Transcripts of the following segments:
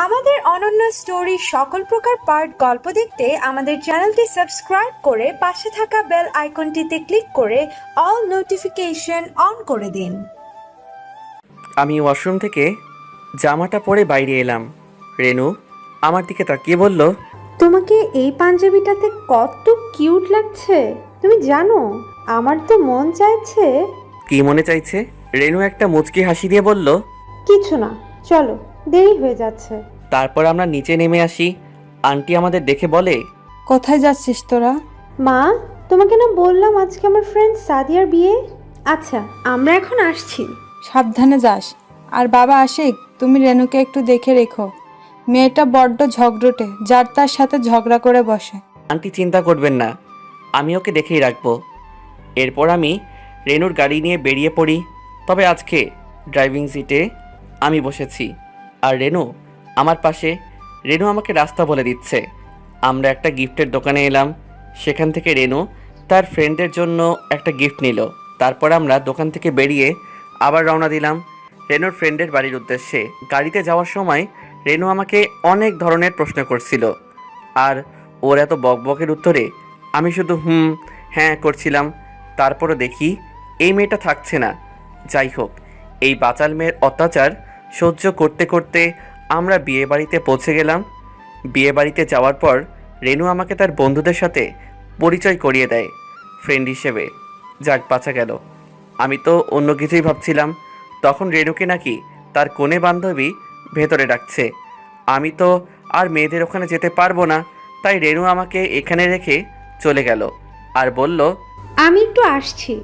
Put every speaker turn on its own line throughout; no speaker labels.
আমাদের অনন্য স্টোরি সকল প্রকার পার্ট গল্প দেখতে আমাদের চ্যানেলটি সাবস্ক্রাইব করে পাশে থাকা বেল আইকনটিতে ক্লিক করে অল নোটিফিকেশন অন করে দিন।
আমি ওয়াশরুম থেকে জামাটা পরে বাইরে এলাম। রেনু আমার দিকে তাকিয়ে বলল,
তোমাকে এই পাঞ্জাবিটাতে কত কিউট লাগছে তুমি জানো? আমার তো মন চাইছে।
কি মনে চাইছে? রেনু একটা মুচকি হাসি দিয়ে বলল,
কিছু না, চলো, দেরি হয়ে যাচ্ছে।
তারপর আমরা নিচে নেমে আসি। আন্টি আমাদের দেখে বলে,
কোথায় যাচ্ছিস তোরা?
মা, তোমাকে না বললাম আজকে আমার ফ্রেন্ড সাদিয়ার বিয়ে। আচ্ছা, আমরা এখন আসছি।
সাবধানে যাস। আর বাবা আশিক, তুমি রেনুকে একটু দেখে রেখো। মেয়েটা বড্ড ঝগড়টে, যার তার সাথে ঝগড়া করে বসে।
আন্টি চিন্তা করবেন না, আমি ওকে দেখেই রাখবো। এরপর আমি রেনুর গাড়ি নিয়ে বেরিয়ে পড়ি। তবে আজকে ড্রাইভিং সিটে আমি বসেছি আর রেনু আমার পাশে। রেনু আমাকে রাস্তা বলে দিচ্ছে। আমরা একটা গিফটের দোকানে এলাম। সেখান থেকে রেনু তার ফ্রেন্ডের জন্য একটা গিফট নিল। তারপর আমরা দোকান থেকে বেরিয়ে আবার রওনা দিলাম রেনুর ফ্রেন্ডের বাড়ির উদ্দেশ্যে। গাড়িতে যাওয়ার সময় রেনু আমাকে অনেক ধরনের প্রশ্ন করছিল, আর ওর এত বকবকের উত্তরে আমি শুধু হ্যাঁ করছিলাম। তারপরও দেখি এই মেয়েটা থাকছে না। যাই হোক, এই বাচাল মেয়ের অত্যাচার সহ্য করতে করতে আমরা বিয়েবাড়িতে পৌঁছে গেলাম। বিয়েবাড়িতে যাওয়ার পর রেনু আমাকে তার বন্ধুদের সাথে পরিচয় করিয়ে দেয় ফ্রেন্ড হিসেবে। যাক, বাঁচা গেল। আমি তো অন্য কিছুই ভাবছিলাম। তখন রেনুকে নাকি তার কোণে বান্ধবী ভেতরে ডাকছে। আমি তো আর মেয়েদের ওখানে যেতে পারবো না, তাই রেনু আমাকে এখানে রেখে চলে গেল আর বলল,
আমি একটু আসছি।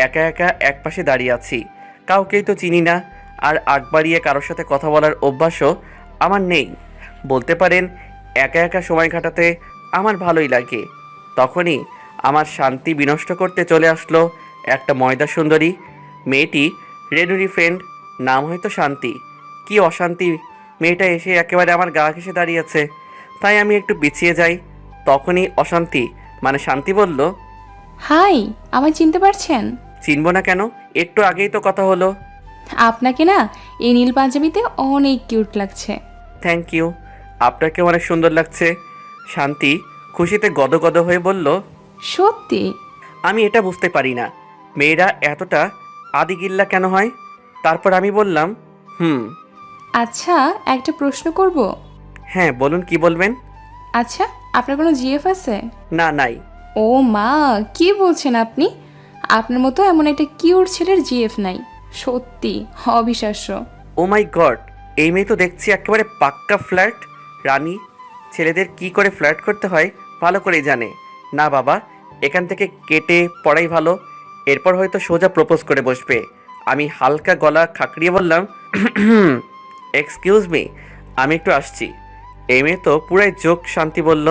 একা একা একপাশে দাঁড়িয়ে আছি, কাউকেই তো চিনি না, আর আগ বাড়িয়ে কারোর সাথে কথা বলার অভ্যাসও আমার নেই। বলতে পারেন একা একা সময় কাটাতে আমার ভালোই লাগে। তখনই আমার শান্তি বিনষ্ট করতে চলে আসলো একটা ময়দা সুন্দরী। মেয়েটি রেনুরি ফ্রেন্ড, নাম হয়তো শান্তি। কি অশান্তি, মেয়েটা এসে একেবারে আমার গা ঘেঁষে দাঁড়িয়েছে। তাই আমি একটু পিছিয়ে যাই। তখনই অশান্তি মানে শান্তি বলল,
হাই, আমায় চিনতে পারছেন?
চিনব না কেন, একটু আগেই তো কথা হলো।
আপনাকে না এই নীল পাঞ্জাবিতে অনেক কিউট লাগছে।
থ্যাংক ইউ, আপনাকে অনেক সুন্দর লাগছে। শান্তি খুশিতে গদগদ হয়ে বলল।
সত্যি?
আমি এটা বুঝতে পারি না, মেয়েরা এতটা আদিগিল্লা কেন হয়। তারপর আমি বললাম,
আচ্ছা, একটা প্রশ্ন করব?
হ্যাঁ বলুন, কি বলবেন?
আচ্ছা, আপনার কোনো জিএফ আছে?
না, নাই।
ও মা, কি বলছেন আপনি? আপনার মতো এমন একটা কিউট ছেলের জিএফ নাই। সত্যি অবিশ্বাস্য।
ও মাই গড, এই মেয়ে তো দেখছি একেবারে পাক্কা ফ্ল্যাট রানী। ছেলেদের কি করে ফ্ল্যাট করতে হয় ভালো করেই জানে। না বাবা, এখান থেকে কেটে পড়াই ভালো। এরপর হয়তো সোজা প্রপোজ করে বসবে। আমি হালকা গলা খাকড়িয়ে বললাম, এক্সকিউজ মি, আমি একটু আসছি। এই মেয়ে তো পুরাই জোক। শান্তি বলল,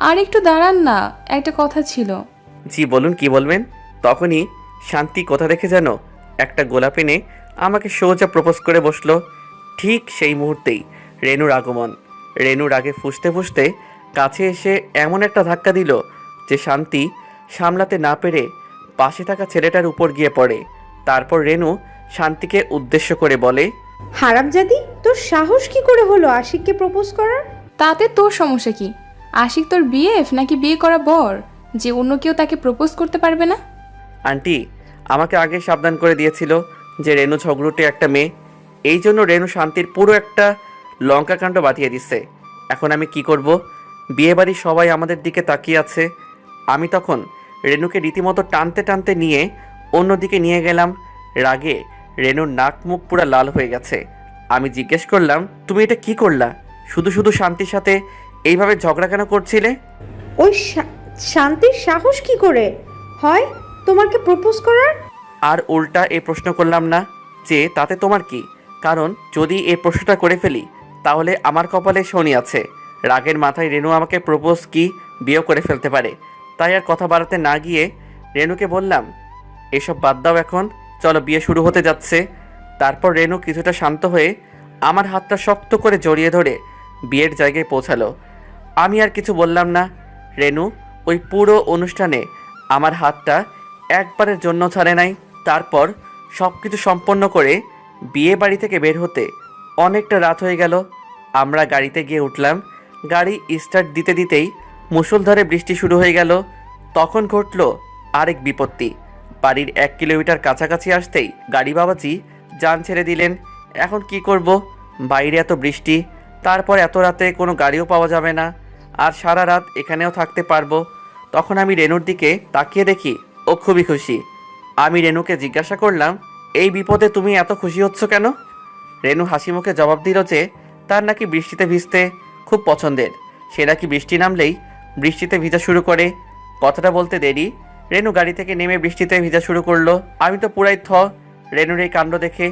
আর একটু দাঁড়ান না, একটা কথা ছিল।
জি বলুন, কি বলবেন? তখনই শান্তি কোথা দেখে যেন একটা গোলাপ এনে আমাকে সোজা প্রপোজ করে বসলো। ঠিক সেই মুহূর্তেই রেনুর আগমন। রেনুর আগে ফুঁসতে ফুঁসতে কাছে এসে এমন একটা ধাক্কা দিল যে শান্তি সামলাতে না পেরে পাশে থাকা ছেলেটার উপর গিয়ে পড়ে। তারপর রেনু শান্তিকে উদ্দেশ্য করে বলে,
হারামজাদি, তোর সাহস কি করে হলো আশিককে প্রপোজ করার?
তাতে তোর সমস্যা কি? আশিক তোর বিএফ নাকি বিয়ে করা বর যে অন্য কেউ তাকে প্রপোজ করতে পারবে না?
আন্টি আমাকে আগে সাবধান করে দিয়েছিল যে রেনু ঝগড়ুটে একটা মেয়ে। এই জন্য রেনু শান্তির পুরো একটা লঙ্কাকাণ্ড বাঁধিয়ে দিচ্ছে। এখন আমি কি করব? বিয়েবাড়ির সবাই আমাদের দিকে তাকিয়ে আছে। আমি তখন রেনুকে রীতিমতো টানতে টানতে নিয়ে অন্যদিকে নিয়ে গেলাম। রাগে রেনুর নাক মুখ পুরো লাল হয়ে গেছে। আমি জিজ্ঞেস করলাম, তুমি এটা কি করলা? শুধু শুধু শান্তির সাথে এইভাবে ঝগড়া কেন করছিলে?
ওই শান্তির সাহস কি করে হয় তোমাকে প্রপোজ করার?
আর উল্টা এই প্রশ্ন করলাম না যে তাতে তোমার কি, কারণ যদি এই প্রশ্নটা করে ফেলি তাহলে আমার কপালে শনি আছে। রাগের মাথায় রেনু আমাকে প্রপোজ কি বিয়ে করে ফেলতে পারে। তাই আর কথা বাড়াতে না গিয়ে রেনুকে বললাম, এসব বাদ দাও, এখন চলো, বিয়ে শুরু হতে যাচ্ছে। তারপর রেনু কিছুটা শান্ত হয়ে আমার হাতটা শক্ত করে জড়িয়ে ধরে বিয়ের জায়গায় পৌঁছালো। আমি আর কিছু বললাম না। রেনু ওই পুরো অনুষ্ঠানে আমার হাতটা একবারের জন্য ছাড়ে নাই। তারপর সব কিছু সম্পন্ন করে বিয়ে বাড়ি থেকে বের হতে অনেকটা রাত হয়ে গেল। আমরা গাড়িতে গিয়ে উঠলাম। গাড়ি স্টার্ট দিতে দিতেই মুষলধারে বৃষ্টি শুরু হয়ে গেল। তখন ঘটল আরেক বিপত্তি। বাড়ির 1 কিলোমিটার কাছাকাছি আসতেই গাড়ি বাবাজি যান ছেড়ে দিলেন। এখন কি করব? বাইরে এত বৃষ্টি, তারপর এত রাতে কোনো গাড়িও পাওয়া যাবে না, আর সারা রাত এখানেও থাকতে পারবো। তখন আমি রেনুর দিকে তাকিয়ে দেখি ও খুবই খুশি। আমি রেনুকে জিজ্ঞাসা করলাম, এই বিপদে তুমি এত খুশি হচ্ছ কেন? রেনু হাসি মুখে জবাব দিল যে তার নাকি বৃষ্টিতে ভিজতে খুব পছন্দের। সে নাকি বৃষ্টি নামলেই বৃষ্টিতে ভিজা শুরু করে। কথাটা বলতে দেরি রেনু গাড়ি থেকে নেমে বৃষ্টিতে ভিজা শুরু করলো। আমি তো পুরাই রেনুর এই কাণ্ড দেখে।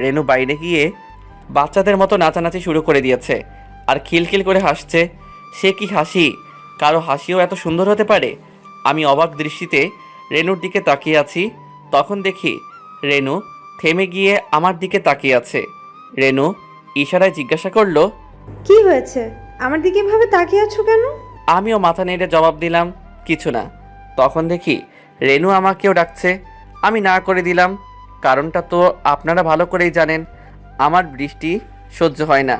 রেনু বাইরে গিয়ে বাচ্চাদের মতো নাচানাচি শুরু করে দিয়েছে আর খিলখিল করে হাসছে। সে কি হাসি! কারো হাসিও এত সুন্দর হতে পারে? আমি অবাক দৃষ্টিতে রেনুর দিকে তাকিয়ে আছি। তখন দেখি রেনু থেমে গিয়ে আমার দিকে তাকিয়ে আছে। রেনু ইশারায় জিজ্ঞাসা করলো,
কি হয়েছে? আমার দিকে এভাবে তাকিয়ে আছো কেন?
আমিও মাথা নেড়ে জবাব দিলাম, কিছু না। তখন দেখি রেনু আমাকেও ডাকছে। আমি না করে দিলাম। কারণটা তো আপনারা ভালো করেই জানেন, আমার বৃষ্টি সহ্য হয় না।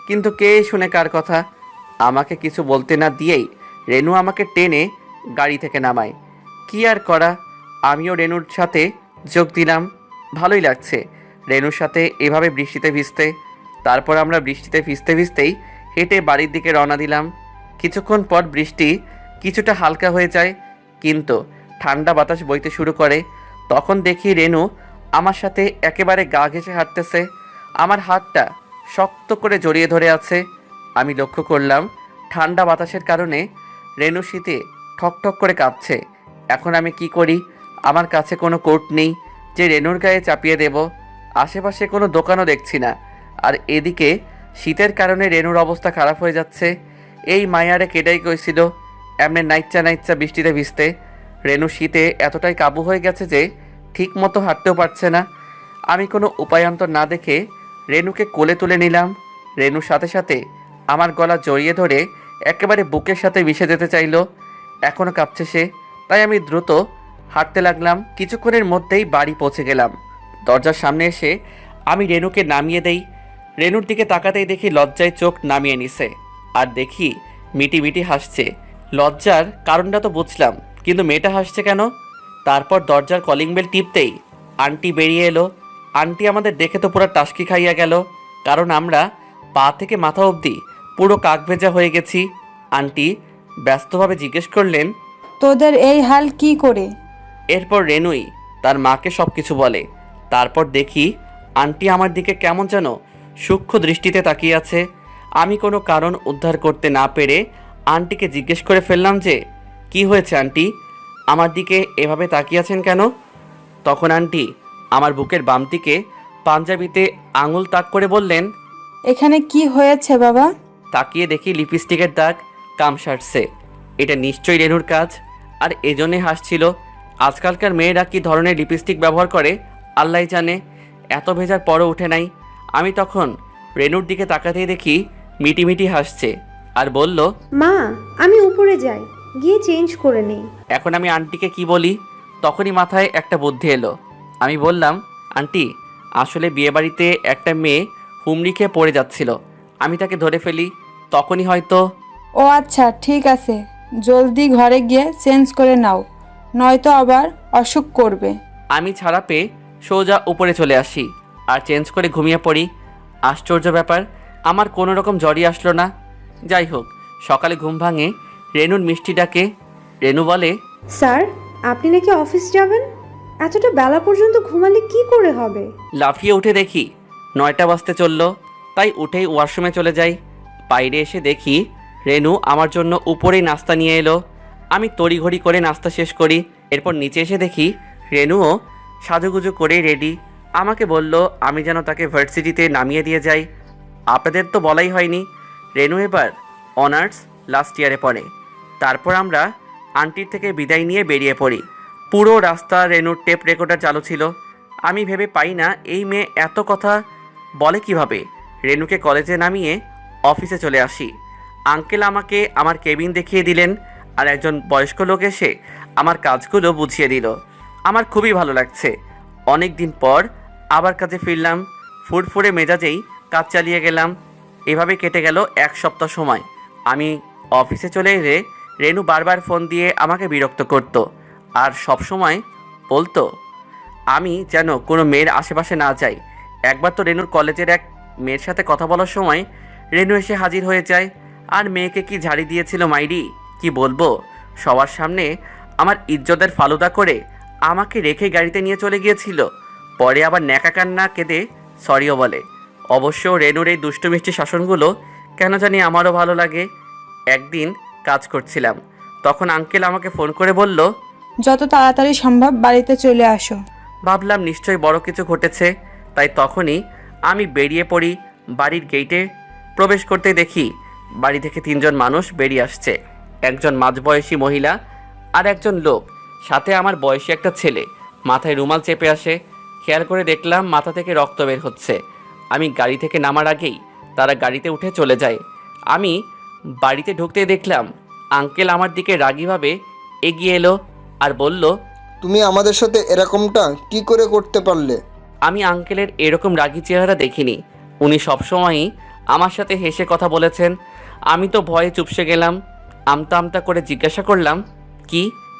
কিন্তু কে শুনে কার কথা? আমাকে কিছু বলতে না দিয়েই রেনু আমাকে টেনে গাড়ি থেকে নামায়। কি আর করা, আমিও রেনুর সাথে যোগ দিলাম। ভালোই লাগছে রেনুর সাথে এভাবে বৃষ্টিতে ভিজতে। তারপর আমরা বৃষ্টিতে ভিজতে ভিজতেই হেঁটে বাড়ির দিকে রওনা দিলাম। কিছুক্ষণ পর বৃষ্টি কিছুটা হালকা হয়ে যায়, কিন্তু ঠান্ডা বাতাস বইতে শুরু করে। তখন দেখি রেনু আমার সাথে একেবারে গা ঘেঁষে হাঁটতেছে। আমার হাতটা শক্ত করে জড়িয়ে ধরে আছে। আমি লক্ষ্য করলাম ঠান্ডা বাতাসের কারণে রেনু শীতে ঠকঠক করে কাঁপছে। এখন আমি কি করি? আমার কাছে কোনো কোট নেই যে রেনুর গায়ে চাপিয়ে দেব। আশেপাশে কোনো দোকানও দেখছি না। আর এদিকে শীতের কারণে রেনুর অবস্থা খারাপ হয়ে যাচ্ছে। এই মায়ারে কেটাই কইছিল এমনি নাইচ্চা নাইচ্চা বৃষ্টিতে ভিজতে। রেনু শীতে এতটাই কাবু হয়ে গেছে যে ঠিক মতো হাঁটতেও পারছে না। আমি কোনো উপায়ান্তর না দেখে রেনুকে কোলে তুলে নিলাম। রেনুর সাথে সাথে আমার গলা জড়িয়ে ধরে একেবারে বুকের সাথে মিশে যেতে চাইলো। এখনও কাঁপছে সে, তাই আমি দ্রুত হাঁটতে লাগলাম। কিছুক্ষণের মধ্যেই বাড়ি পৌঁছে গেলাম। দরজার সামনে এসে আমি রেনুকে নামিয়ে দেই। রেনুর দিকে তাকাতেই দেখি লজ্জায় চোখ নামিয়ে নিছে, আর দেখি মিটি মিটি হাসছে। লজ্জার কারণটা তো বুঝলাম, কিন্তু মেয়েটা হাসছে কেন? তারপর দরজার কলিং বেল টিপতেই আন্টি বেরিয়ে এলো। আন্টি আমাদের দেখে তো পুরো টাসকি খাইয়া গেল, কারণ আমরা পা থেকে মাথা অবধি পুরো কাক ভেজা হয়ে গেছি। আন্টি ব্যস্তভাবে জিজ্ঞেস করলেন,
তোদের এই হাল কি করে?
এরপর রেনুই তার মাকে সব কিছু বলে। তারপর দেখি আন্টি আমার দিকে কেমন যেন সূক্ষ্ম দৃষ্টিতে তাকিয়ে আছে। আমি কোনো কারণ উদ্ধার করতে না পেরে আন্টিকে জিজ্ঞেস করে ফেললাম যে, কি হয়েছে আন্টি, আমার দিকে এভাবে তাকিয়ে আছেন কেন? তখন আন্টি আমার বুকের বাম দিকে পাঞ্জাবিতে আঙুল তাক করে বললেন,
এখানে কি হয়েছে বাবা?
তাকিয়ে দেখি লিপস্টিকের দাগ কাম সারছে। এটা নিশ্চয়ই রেনুর কাজ, আর এজন্যই হাসছিল। আজকালকার মেয়েরা কি ধরনের লিপস্টিক ব্যবহার করে আল্লাহ জানে, এত ভেজার পরও উঠে নাই। আমি তখন রেনুর দিকে তাকাতেই দেখি মিটিমিটি হাসছে আর বলল,
মা, আমি উপরে যাই, গিয়ে চেঞ্জ করে নেই।
এখন আমি আন্টিকে কি বলি? তখনই মাথায় একটা বুদ্ধি এলো। আমি বললাম, আন্টি আসলে বিয়েবাড়িতে একটা মেয়ে হুমড়ি খেয়ে পড়ে যাচ্ছিল, আমি তাকে ধরে ফেলি, তখনই হয়তো।
ও আচ্ছা, ঠিক আছে, জলদি ঘরে গিয়ে চেঞ্জ করে নাও, নয়তো আবার অসুখ করবে।
আমি ছাড়া পেয়ে সোজা উপরে চলে আসি আর চেঞ্জ করে ঘুমিয়ে পড়ি। আশ্চর্য ব্যাপার, আমার কোনো রকম জ্বরই আসলো না। যাই হোক, সকালে ঘুম ভাঙে রেনুর মিষ্টি ডাকে। রেনু বলে,
স্যার, আপনি নাকি অফিস যাবেন? এতটা বেলা পর্যন্ত ঘুমালে কি করে হবে?
লাফিয়ে উঠে দেখি 9টা বাজতে চললো, তাই উঠেই ওয়াশরুমে চলে যাই। বাইরে এসে দেখি রেনু আমার জন্য উপরেই নাস্তা নিয়ে এলো। আমি তড়িঘড়ি করে নাস্তা শেষ করি। এরপর নিচে এসে দেখি রেনুও সাজুগুজু করে রেডি। আমাকে বলল আমি যেন তাকে ভার্সিটিতে নামিয়ে দিয়ে যাই। আপনাদের তো বলাই হয়নি, রেনু এবার অনার্স লাস্ট ইয়ারে পড়ে। তারপর আমরা আন্টির থেকে বিদায় নিয়ে বেরিয়ে পড়ি। পুরো রাস্তা রেনুর টেপ রেকর্ডার চালু ছিল। আমি ভেবে পাই না এই মেয়ে এত কথা বলে কিভাবে। রেনুকে কলেজে নামিয়ে অফিসে চলে আসি। আঙ্কেল আমাকে আমার কেবিন দেখিয়ে দিলেন, আর একজন বয়স্ক লোক এসে আমার কাজগুলো বুঝিয়ে দিল। আমার খুবই ভালো লাগছে। অনেক দিন পর আবার কাজে ফিরলাম। ফুরফুরে মেজাজেই কাজ চালিয়ে গেলাম। এভাবে কেটে গেল 1 সপ্তাহ সময়। আমি অফিসে চলে এলে রেনু বারবার ফোন দিয়ে আমাকে বিরক্ত করতো আর সব সময় বলতো আমি যেন কোনো মেয়ের আশেপাশে না যাই। একবার তো রেনুর কলেজের এক মেয়ের সাথে কথা বলার সময় রেনু এসে হাজির হয়ে যায়। আর মেয়েকে কি ঝাড়ি দিয়েছিল মাইরি, কি বলবো। সবার সামনে আমার ইজ্জতের ফালুদা করে আমাকে রেখে গাড়িতে নিয়ে চলে গিয়েছিল। পরে আবার ন্যাকা কান্না কেঁদে সরিও বলে। অবশ্য রেনুর এই দুষ্টু মিষ্টি শাসনগুলো কেন জানি আমারও ভালো লাগে। একদিন কাজ করছিলাম, তখন আঙ্কেল আমাকে ফোন করে বলল,
যত তাড়াতাড়ি সম্ভব বাড়িতে চলে আসো।
ভাবলাম নিশ্চয়ই বড় কিছু ঘটেছে, তাই তখনই আমি বেরিয়ে পড়ি। বাড়ির গেটে প্রবেশ করতে দেখি বাড়ি থেকে 3 জন মানুষ বেরিয়ে আসছে। একজন মাঝবয়সী মহিলা আর একজন লোক, সাথে আমার বয়সী একটা ছেলে। মাথায় রুমাল চেপে আসে। খেয়াল করে দেখলাম মাথা থেকে রক্ত বের হচ্ছে। আমি গাড়ি থেকে নামার আগেই তারা গাড়িতে উঠে চলে যায়। আমি বাড়িতে ঢুকতে দেখলাম আঙ্কেল আমার দিকে রাগীভাবে এগিয়ে এলো আর বলল,
তুমি আমাদের সাথে এরকমটা কি করে করতে পারলে?
আমি আঙ্কেলের এরকম রাগী চেহারা দেখিনি। উনি সবসময়ই আমার সাথে হেসে কথা বলেছেন। আমি তো ভয়ে চুপসে গেলাম। আমতা আমতা করে জিজ্ঞাসা করলাম,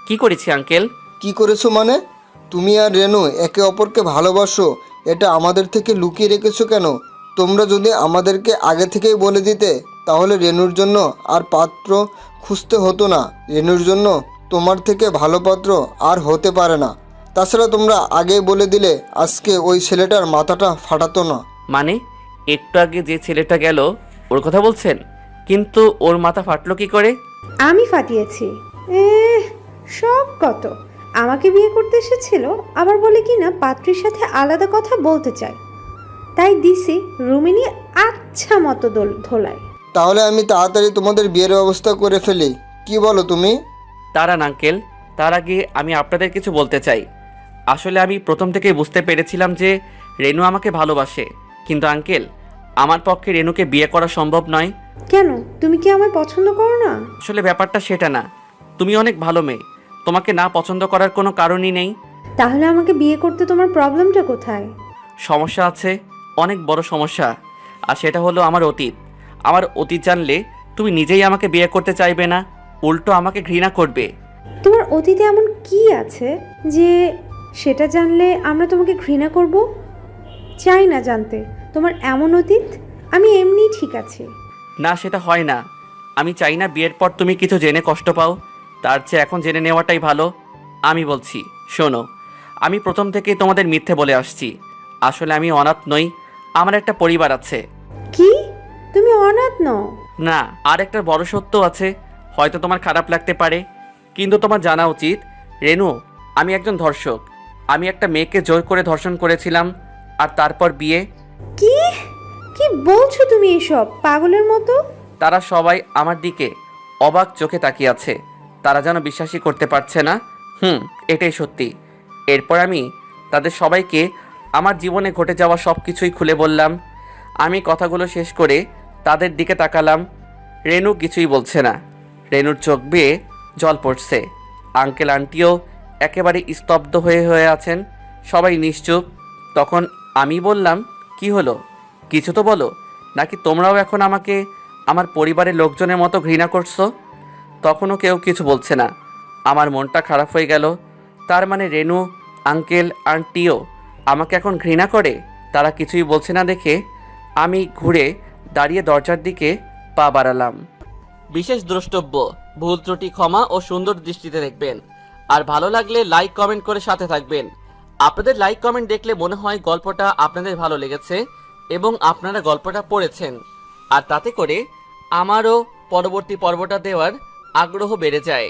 কি করেছি আঙ্কেল?
কি করেছো মানে? তুমি আর রেনু একে অপরকে ভালোবাসো, এটা আমাদের থেকে লুকিয়ে রেখেছো কেন? তোমরা যদি আমাদেরকে আগে থেকেই বলে দিতে তাহলে রেনুর জন্য আর পাত্র খুঁজতে হতো না। রেনুর জন্য তোমার থেকে ভালো পাত্র আর হতে পারে না। তাছাড়া তোমরা আগেই বলে দিলে আজকে ওই ছেলেটার মাথাটা ফাটাতো না।
মানে একটু আগে যে ছেলেটা গেল ওর কথা বলছেন? কিন্তু ওর মাথা ফাটলো কি করে?
আমি ফাটিয়েছি। সব কত আমাকে বিয়ে করতে এসেছিল, আবার বলে কি না পাত্রীর সাথে আলাদা কথা বলতে চায়, তাই দিছি রুমে নিয়ে আচ্ছা মতো ধোলায়।
তাহলে আমি তাড়াতাড়ি তোমাদের বিয়ের ব্যবস্থা করে ফেলি, কি বলো তুমি?
দাঁড়ান আঙ্কেল, তার আগে আমি আপনাদের কিছু বলতে চাই। আসলে আমি প্রথম থেকেই বুঝতে পেরেছিলাম যে রেনু আমাকে ভালোবাসে, কিন্তু আঙ্কেল আমার পক্ষে রেনুকে বিয়ে করা সম্ভব নয়।
কেন, তুমি কি আমায় পছন্দ করো না?
আসলে ব্যাপারটা সেটা না। তুমি অনেক ভালো মেয়ে, তোমাকে না পছন্দ করার কোনো কারণই নেই।
তাহলে আমাকে বিয়ে করতে তোমার প্রবলেমটা কোথায়?
সমস্যা আছে, অনেক বড় সমস্যা। আর সেটা হলো আমার অতীত। আমার অতীত জানলে তুমি নিজেই আমাকে বিয়ে করতে চাইবে না, উল্টো আমাকে ঘৃণা করবে।
তোমার অতীতে এমন কি আছে যে সেটা জানলে আমরা তোমাকে ঘৃণা করব? চাই না জানতে তোমার এমন অতীত। আমি এমনিই ঠিক আছি।
না, সেটা হয় না। আমি চাই না বিয়ের পর তুমি কিছু জেনে কষ্ট পাও, তার চেয়ে এখন জেনে নেওয়াটাই ভালো। আমি বলছি শোনো, আমি প্রথম থেকেই তোমাদের মিথ্যে বলে আসছি। আসলে আমি অনাথ নই, আমার একটা পরিবার আছে।
কি, তুমি অনাথ নও?
না, আর একটা বড় সত্য আছে। হয়তো তোমার খারাপ লাগতে পারে, কিন্তু তোমার জানা উচিত রেনু, আমি একজন ধর্ষক। আমি একটা মেয়েকে জোর করে ধর্ষণ করেছিলাম, আর তারপর বিয়ে।
কি কি বলছো তুমি এসব পাগলের মতো?
তারা সবাই আমার দিকে অবাক চোখে তাকিয়ে আছে। তারা যেন বিশ্বাসই করতে পারছে না। এটাই সত্যি। এরপর আমি তাদের সবাইকে আমার জীবনে ঘটে যাওয়া সব কিছুই খুলে বললাম। আমি কথাগুলো শেষ করে তাদের দিকে তাকালাম। রেনু কিছুই বলছে না। রেনুর চোখ বেয়ে জল পড়ছে। আঙ্কেল আন্টিও একেবারে স্তব্ধ হয়ে আছেন, সবাই নিশ্চুপ। তখন আমি বললাম, কি হলো, কিছু তো বলো, নাকি তোমরাও এখন আমাকে আমার পরিবারের লোকজনের মতো ঘৃণা করছো? তখনও কেউ কিছু বলছে না। আমার মনটা খারাপ হয়ে গেল। তার মানে রেনু, আঙ্কেল, আন্টিও আমাকে এখন ঘৃণা করে? তারা কিছুই বলছে না দেখে আমি ঘুরে দাঁড়িয়ে দরজার দিকে পা বাড়ালাম। বিশেষ দ্রষ্টব্য, ভুল ত্রুটি ক্ষমা ও সুন্দর দৃষ্টিতে দেখবেন। আর ভালো লাগলে লাইক কমেন্ট করে সাথে থাকবেন। আপনাদের লাইক কমেন্ট দেখলে মনে হয় গল্পটা আপনাদের ভালো লেগেছে এবং আপনারা গল্পটা পড়েছেন, আর তাতে করে আমারও পরবর্তী পর্বটা দেওয়ার আগ্রহ বেড়ে যায়।